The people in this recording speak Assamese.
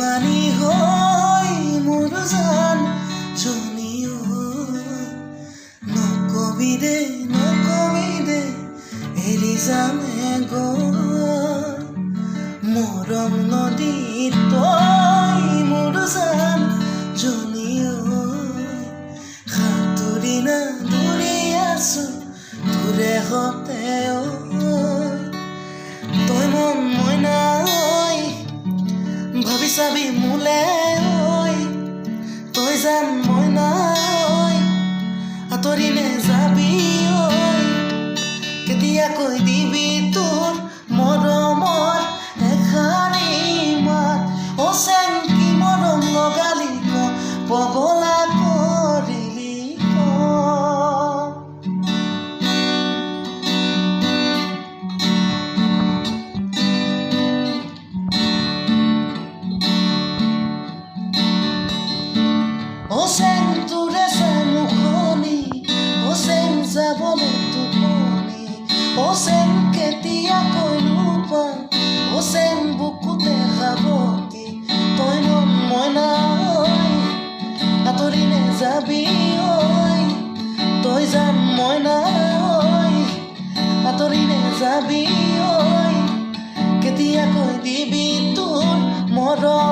বেমানী হৈ মোৰ জান জনীও নকবি দে এৰি যামে গৈ মৰম নদীত তই মোৰ জান জনীও সাঁতুৰি না দৌৰি আছো তোৰে হতে তই মন মইনা ভাবি চাবি মোলে তই জান মইনা আঁতৰি নেযাবি কেতিয়াকৈ দিবি তোৰ মৰমৰ এষাৰি মাত চেন কি মৰম লগালি পগলা কৰিলি চেন তোৰে মুখনি চেন যাবলৈ টোপনি চেন কেতিয়াকৈ ৰূপাম চেন বুকুতে সাৱটি তই মন মইনা আঁতৰি নেযাবি তই জান মইনা আঁতৰি নেযাবি কেতিয়াকৈ দিবি তোৰ মৰম